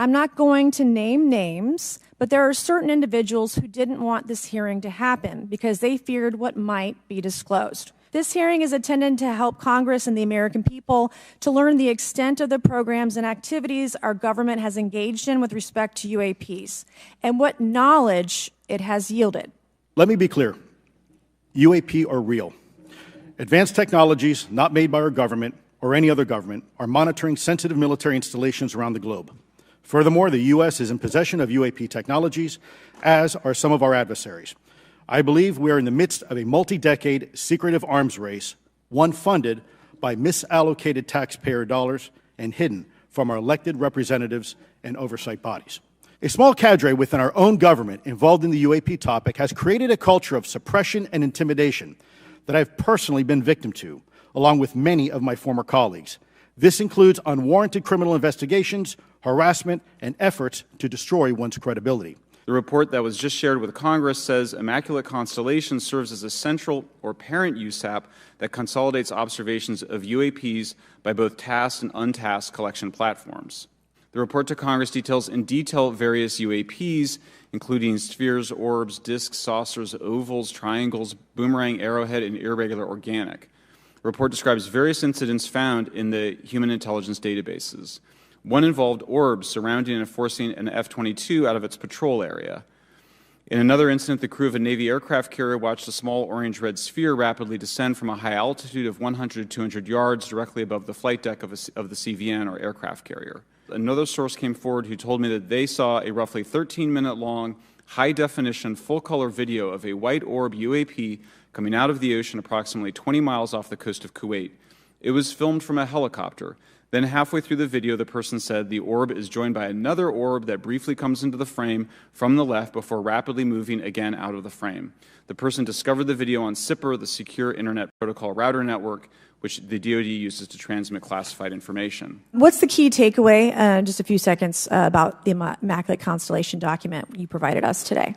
I'm not going to name names, but there are certain individuals who didn't want this hearing to happen because they feared what might be disclosed. This hearing is intended to help Congress and the American people to learn the extent of the programs and activities our government has engaged in with respect to UAPs and what knowledge it has yielded. Let me be clear. UAP are real. Advanced technologies not made by our government or any other government are monitoring sensitive military installations around the globe. Furthermore, the U.S. is in possession of UAP technologies, as are some of our adversaries. I believe we are in the midst of a multi-decade secretive arms race, one funded by misallocated taxpayer dollars and hidden from our elected representatives and oversight bodies. A small cadre within our own government involved in the UAP topic has created a culture of suppression and intimidation that I've personally been victim to, along with many of my former colleagues. This includes unwarranted criminal investigations, harassment, and efforts to destroy one's credibility. The report that was just shared with Congress says Immaculate Constellation serves as a central or parent USAP that consolidates observations of UAPs by both tasked and untasked collection platforms. The report to Congress details in detail various UAPs, including spheres, orbs, disks, saucers, ovals, triangles, boomerang, arrowhead, and irregular organic. The report describes various incidents found in the human intelligence databases. One involved orbs surrounding and forcing an F-22 out of its patrol area. In another incident, the crew of a Navy aircraft carrier watched a small orange-red sphere rapidly descend from a high altitude of 100 to 200 yards directly above the flight deck of the CVN, or aircraft carrier. Another source came forward who told me that they saw a roughly 13-minute-long, high-definition, full-color video of a white orb UAP coming out of the ocean approximately 20 miles off the coast of Kuwait. It was filmed from a helicopter. Then halfway through the video, the person said the orb is joined by another orb that briefly comes into the frame from the left before rapidly moving again out of the frame. The person discovered the video on SIPR, the Secure Internet Protocol Router Network, which the DoD uses to transmit classified information. What's the key takeaway, just a few seconds, about the Immaculate Constellation document you provided us today?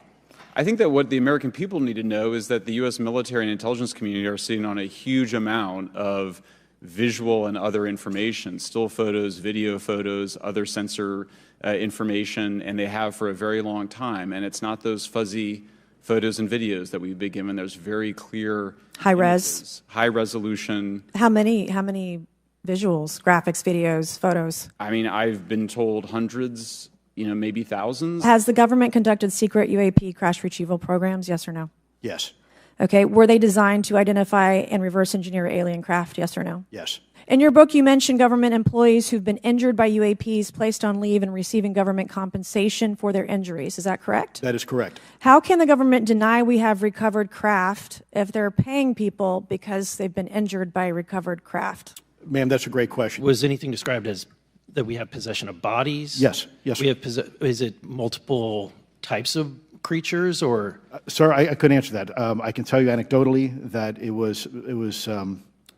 I think that what the American people need to know is that the U.S. military and intelligence community are sitting on a huge amount of visual and other information, still photos, video photos, other sensor information, and they have for a very long time. And it's not those fuzzy photos and videos that we've been given. There's very clear high-res, high-resolution. How many visuals, graphics, videos, photos? I mean, I've been told hundreds, maybe thousands. Has the government conducted secret UAP crash retrieval programs, yes or no? Yes. Okay, were they designed to identify and reverse engineer alien craft, yes or no? Yes. In your book, you mentioned government employees who've been injured by UAPs, placed on leave, and receiving government compensation for their injuries. Is that correct? That is correct. How can the government deny we have recovered craft if they're paying people because they've been injured by recovered craft? Ma'am, that's a great question. Was anything described as that we have possession of bodies? Yes. Yes. We have is it multiple types of creatures, or? Sir, I couldn't answer that. I can tell you anecdotally that it was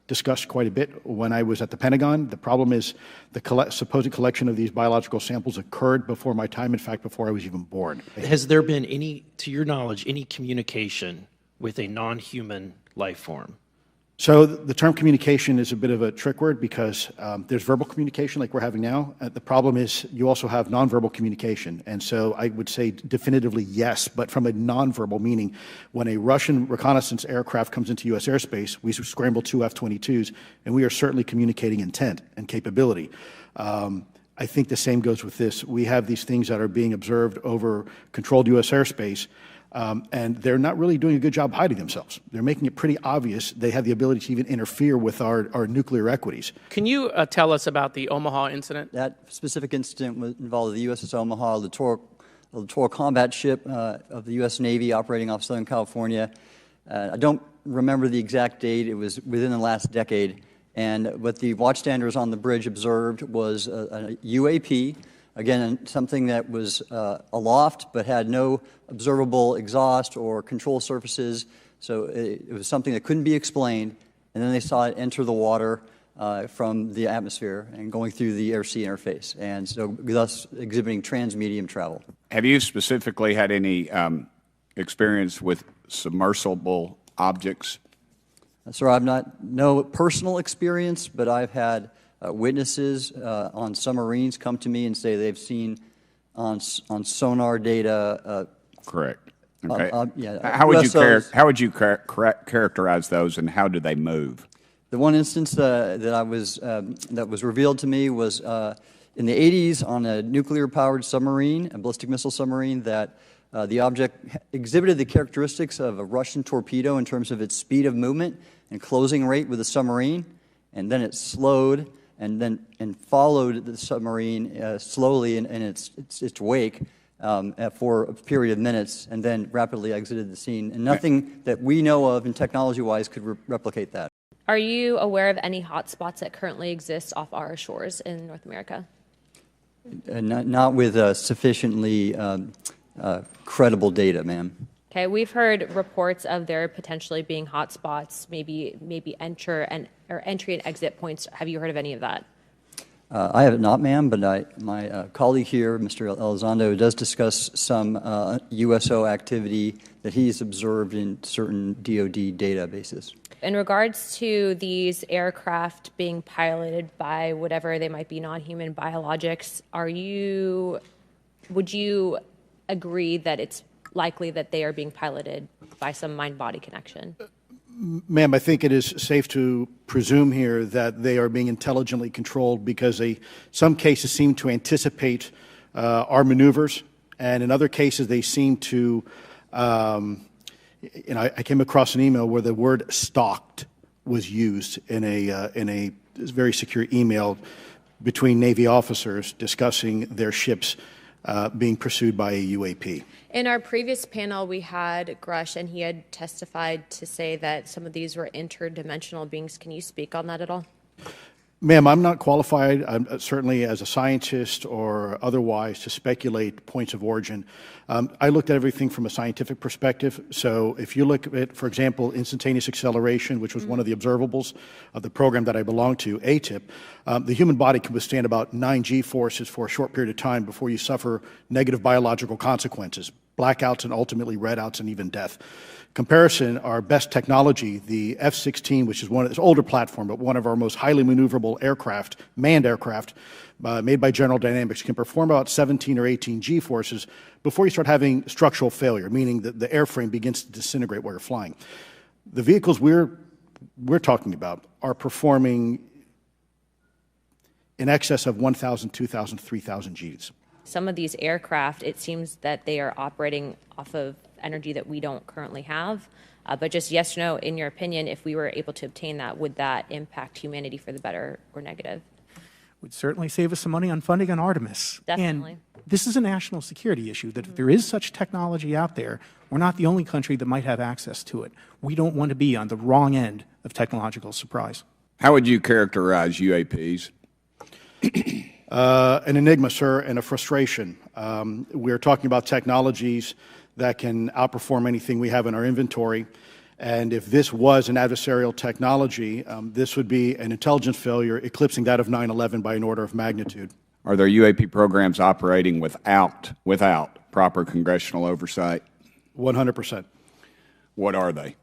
discussed quite a bit when I was at the Pentagon. The problem is the supposed collection of these biological samples occurred before my time, in fact, before I was even born. Has there been any, to your knowledge, any communication with a non-human life form? So the term communication is a bit of a trick word because there's verbal communication like we're having now. The problem is you also have nonverbal communication. And so I would say definitively yes, but from a nonverbal meaning, when a Russian reconnaissance aircraft comes into U.S. airspace, we scramble 2 F-22s, and we are certainly communicating intent and capability. I think the same goes with this. We have these things that are being observed over controlled U.S. airspace, and they're not really doing a good job hiding themselves. They're making it pretty obvious they have the ability to even interfere with our nuclear equities. Can you tell us about the Omaha incident? That specific incident involved the USS Omaha, the littoral combat ship of the U.S. Navy operating off Southern California. I don't remember the exact date. It was within the last decade. And what the watchstanders on the bridge observed was a UAP, again, something that was aloft but had no observable exhaust or control surfaces. So it was something that couldn't be explained. And then they saw it enter the water from the atmosphere and going through the air-sea interface, and so thus exhibiting transmedium travel. Have you specifically had any experience with submersible objects? Sir, I've no personal experience, but I've had witnesses on submarines come to me and say they've seen on sonar data. Correct. Okay. Yeah, how would USOs. how would you characterize those, and how do they move? The one instance that was revealed to me was in the 80s on a nuclear-powered submarine, a ballistic missile submarine, that the object exhibited the characteristics of a Russian torpedo in terms of its speed of movement and closing rate with the submarine, and then it slowed and followed the submarine slowly in its wake for a period of minutes, and then rapidly exited the scene. And nothing that we know of, and technology-wise, could replicate that. Are you aware of any hotspots that currently exist off our shores in North America? Not with sufficiently credible data, ma'am. Okay, we've heard reports of there potentially being hotspots, maybe entry and exit points. Have you heard of any of that? I have not, ma'am, but my colleague here, Mr. Elizondo, does discuss some USO activity that he's observed in certain DoD databases. In regards to these aircraft being piloted by whatever they might be, non-human biologics, would you agree that it's likely that they are being piloted by some mind-body connection? Ma'am, I think it is safe to presume here that they are being intelligently controlled, because some cases seem to anticipate our maneuvers, and in other cases they seem to, I came across an email where the word stalked was used in a very secure email between Navy officers discussing their ships being pursued by a UAP. In our previous panel, we had Grush, and he had testified to say that some of these were interdimensional beings. Can you speak on that at all? Ma'am, I'm not qualified, certainly as a scientist or otherwise, to speculate points of origin. I looked at everything from a scientific perspective. So if you look at, for example, instantaneous acceleration, which was one of the observables of the program that I belong to, ATIP, the human body can withstand about 9 G-forces for a short period of time before you suffer negative biological consequences, blackouts and ultimately redouts and even death. Comparison, our best technology, the F-16, which is it's an older platform, but one of our most highly maneuverable aircraft, manned aircraft, made by General Dynamics, can perform about 17 or 18 G-forces before you start having structural failure, meaning that the airframe begins to disintegrate while you're flying. The vehicles we're talking about are performing in excess of 1,000, 2,000, 3,000 Gs. Some of these aircraft, it seems that they are operating off of energy that we don't currently have. But just yes or no, in your opinion, if we were able to obtain that, would that impact humanity for the better or negative? Would certainly save us some money on funding on Artemis. Definitely. And this is a national security issue, that if there is such technology out there, we're not the only country that might have access to it. We don't want to be on the wrong end of technological surprise. How would you characterize UAPs? An enigma, sir, and a frustration. We're talking about technologies that can outperform anything we have in our inventory. And if this was an adversarial technology, this would be an intelligence failure eclipsing that of 9/11 by an order of magnitude. Are there UAP programs operating without proper congressional oversight? 100%. What are they?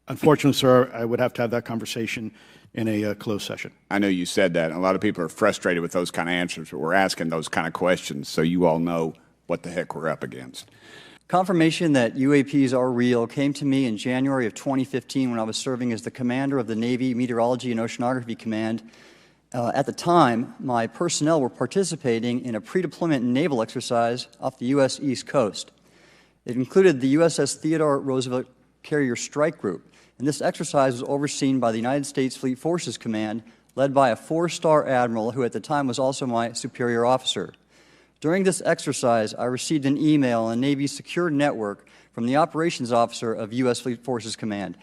Unfortunately, sir, I would have to have that conversation in a closed session. I know you said that, and a lot of people are frustrated with those kind of answers, but we're asking those kind of questions so you all know what the heck we're up against. Confirmation that UAPs are real came to me in January of 2015 when I was serving as the commander of the Navy Meteorology and Oceanography Command. At the time, my personnel were participating in a pre-deployment naval exercise off the U.S. East Coast. It included the USS Theodore Roosevelt Carrier Strike Group, and this exercise was overseen by the United States Fleet Forces Command, led by a 4-star admiral who at the time was also my superior officer. During this exercise, I received an email on a Navy secure network from the operations officer of U.S. Fleet Forces Command.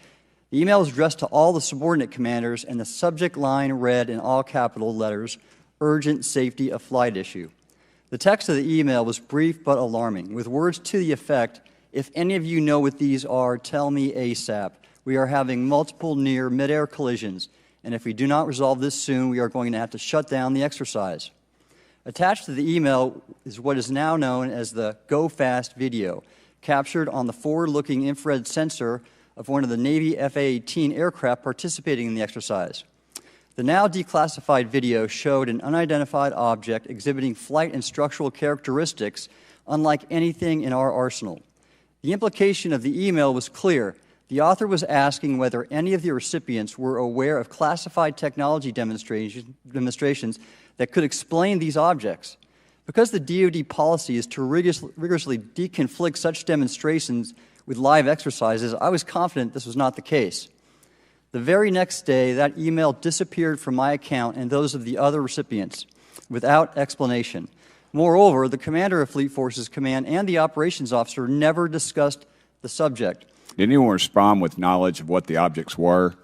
The email was addressed to all the subordinate commanders, and the subject line read in all capital letters, "Urgent Safety of Flight Issue." The text of the email was brief but alarming, with words to the effect, "If any of you know what these are, tell me ASAP. We are having multiple near mid-air collisions, and if we do not resolve this soon, we are going to have to shut down the exercise." Attached to the email is what is now known as the Go Fast video, captured on the forward-looking infrared sensor of one of the Navy F-A-18 aircraft participating in the exercise. The now declassified video showed an unidentified object exhibiting flight and structural characteristics unlike anything in our arsenal. The implication of the email was clear. The author was asking whether any of the recipients were aware of classified technology demonstrations that could explain these objects. Because the DoD policy is to rigorously deconflict such demonstrations with live exercises, I was confident this was not the case. The very next day, that email disappeared from my account and those of the other recipients without explanation. Moreover, the commander of Fleet Forces Command and the operations officer never discussed the subject. Did anyone respond with knowledge of what the objects were?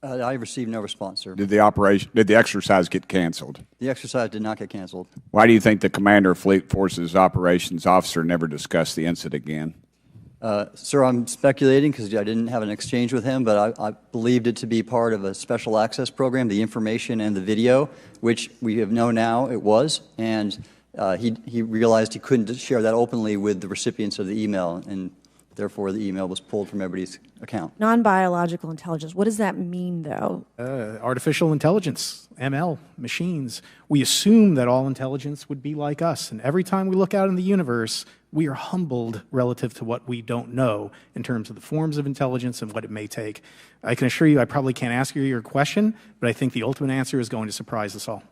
I received no response, sir. Did the exercise get canceled? The exercise did not get canceled. Why do you think the commander of Fleet Forces operations officer never discussed the incident again? Sir, I'm speculating because I didn't have an exchange with him, but I believed it to be part of a special access program, the information and the video, which we have known now it was, and he realized he couldn't share that openly with the recipients of the email, and therefore the email was pulled from everybody's account. Non-biological intelligence, what does that mean, though? Artificial intelligence, ML, machines. We assume that all intelligence would be like us, and every time we look out in the universe, we are humbled relative to what we don't know in terms of the forms of intelligence and what it may take. I can assure you I probably can't ask you your question, but I think the ultimate answer is going to surprise us all.